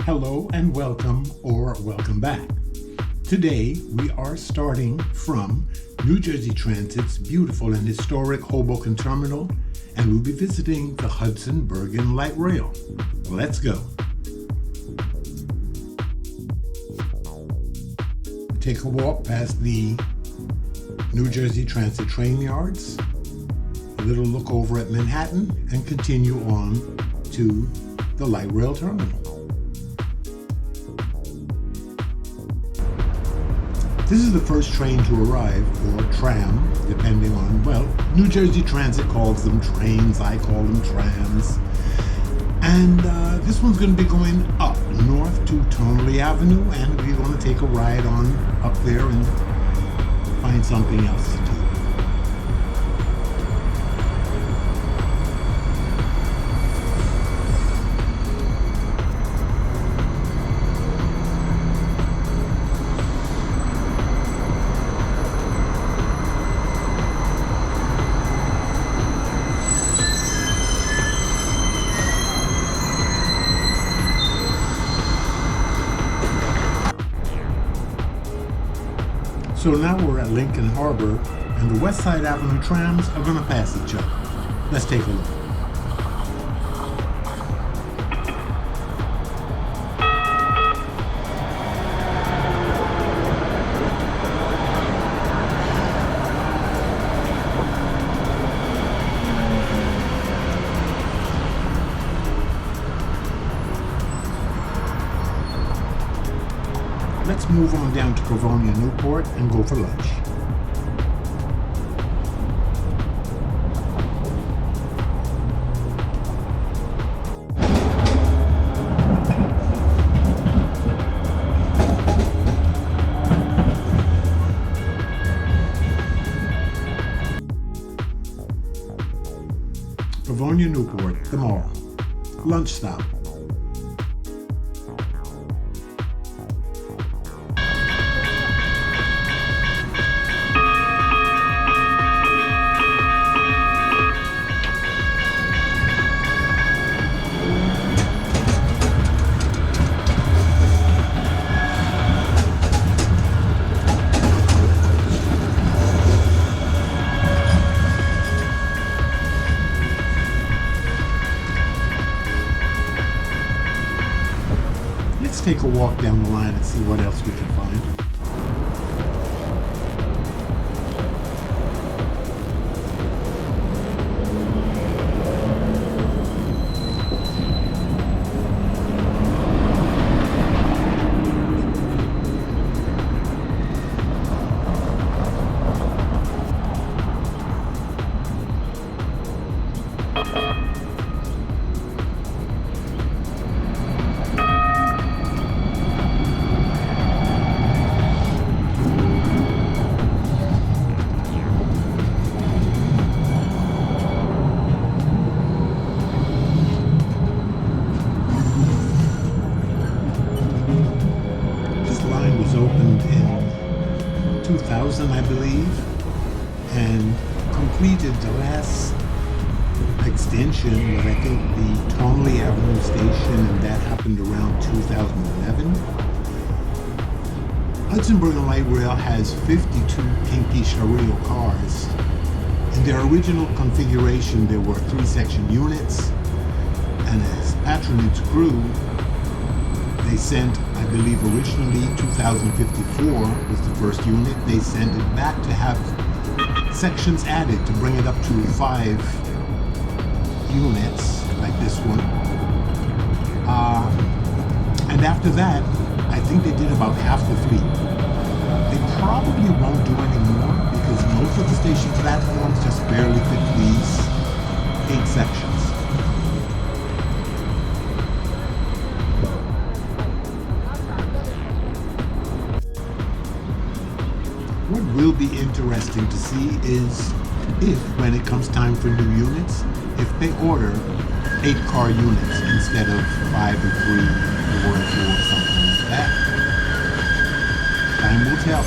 Hello and welcome, or welcome back. Today we are starting from New Jersey Transit's beautiful and historic Hoboken terminal, and we'll be visiting the Hudson Bergen Light Rail. Let's go. Take a walk past the New Jersey Transit train yards, a little look over at Manhattan, and continue on to the light rail terminal. This is the first train to arrive, or tram, depending on, well, New Jersey Transit calls them trains, I call them trams. And this one's going to be going up north to Tonley Avenue, and we're going to take a ride on up there and find something else to do. So now we're at Lincoln Harbor, and the West Side Avenue trams are going to pass each other. Let's take a look. Let's move on down to Pavonia, Newport, and go for lunch. Pavonia, Newport, the mall. Lunch stop. Let's take a walk down the line and see what else we can find. Opened in 2000, I believe, and completed the last extension was, I think, the Tonley Avenue station, and that happened around 2011. Hudson Bergen Light Rail has 52 pinkish Ariel cars. In their original configuration, there were 3-section units, and as patronage grew, they sent, I believe originally 2054 was the first unit. They sent it back to have sections added to bring it up to 5 units, like this one. And after that, I think they did about half the fleet. They probably won't do any more because most of the station platforms just barely fit these 8 sections. What will be interesting to see is if, when it comes time for new units, if they order 8-car units instead of 5 and 3, 4 and 4, something like that. Time will tell.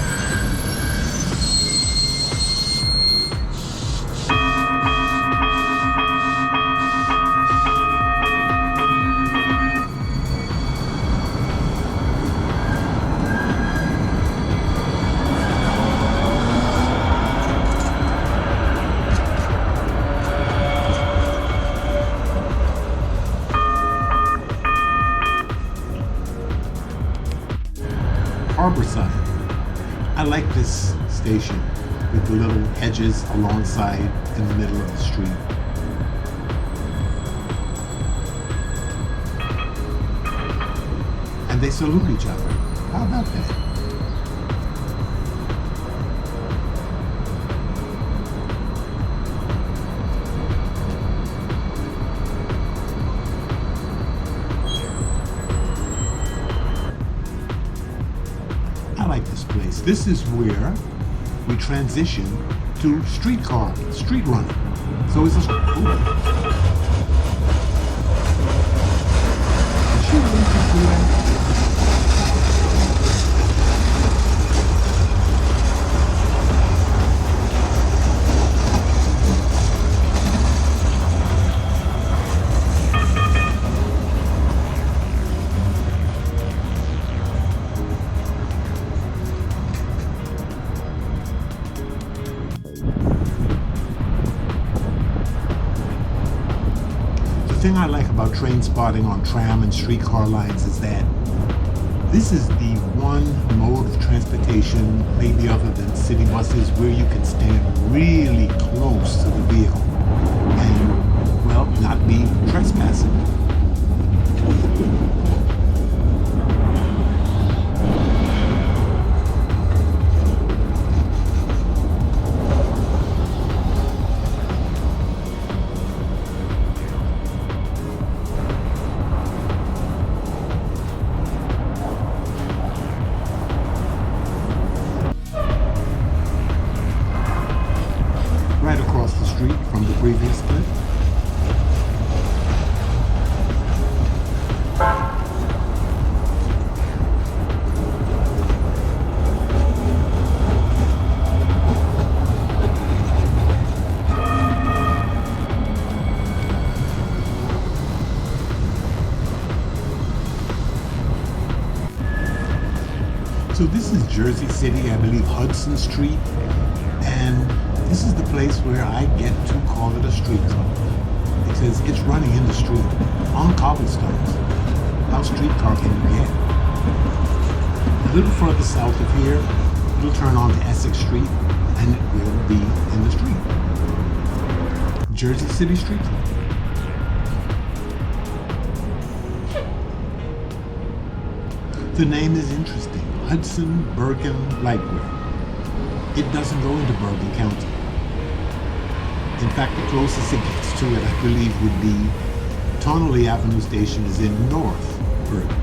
harbor side. I like this station with the little hedges alongside in the middle of the street. And they salute each other. How about that? I like this place. This is where we transition to street running. So it's a The thing I like about train spotting on tram and streetcar lines is that this is the one mode of transportation, maybe other than city buses, where you can stand really close to the vehicle and, well, not be trespassing. Right across the street from the previous clip. So this is Jersey City, I believe Hudson Street, and this is the place where I get to call it a street club because it's running in the street on cobblestones. How streetcar can you get? A little further south of here, it'll turn onto Essex Street and it will be in the street. Jersey City Street Club. The name is interesting, Hudson Bergen Light. It doesn't go into Bergen County. In fact, the closest it gets to it, I believe, would be Tonley Avenue Station is in North Bergen.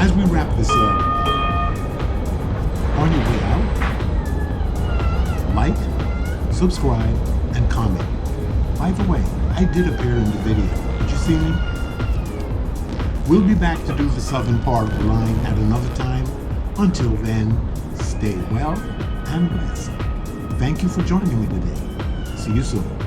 As we wrap this up, on your way out, like, subscribe, and comment. By the way, I did appear in the video. Did you see me? We'll be back to do the southern part of the line at another time. Until then, stay well and blessed. Thank you for joining me today. See you soon.